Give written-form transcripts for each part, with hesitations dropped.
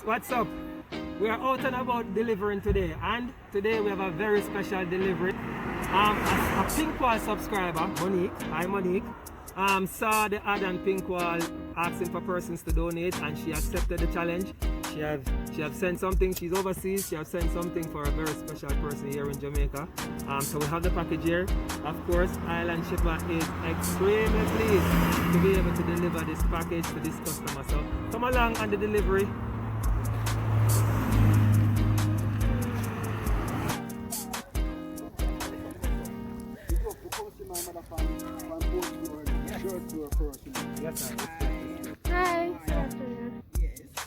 What's up? We are out and about delivering today, and today we have a very special delivery. A Pinkwall subscriber, Monique, hi Monique, saw the ad on Pinkwall asking for persons to donate, and she accepted the challenge. She have sent something. She's overseas. She have sent something for a very special person here in Jamaica. So we have the package here. Of course, Island Shipper is extremely pleased to be able to deliver this package to this customer. So come along on the delivery. Yes, sir. Hi.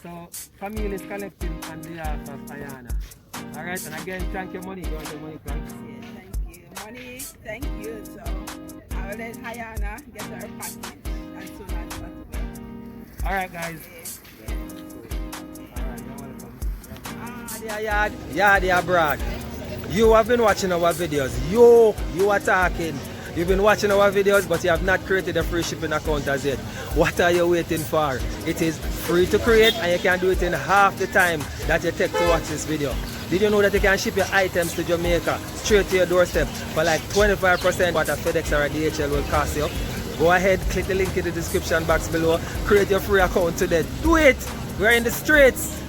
So, family is collecting on behalf of Ayana. Alright, and again, thank you, Monique. You want your money, thanks? Yes, thank you. Monique, thank you. So, I will let Hayana get her package as soon as possible. Alright, guys. Yes, Alright, you're welcome. Yadi abroad. You have been watching our videos. You are talking. You've been watching our videos, but you have not created a free shipping account as yet. What are you waiting for? It is free to create, and you can do it in half the time that you take to watch this video. Did you know that you can ship your items to Jamaica straight to your doorstep for like 25% what a FedEx or a DHL will cost you? Go ahead, click the link in the description box below, create your free account today. Do it! We're in the streets.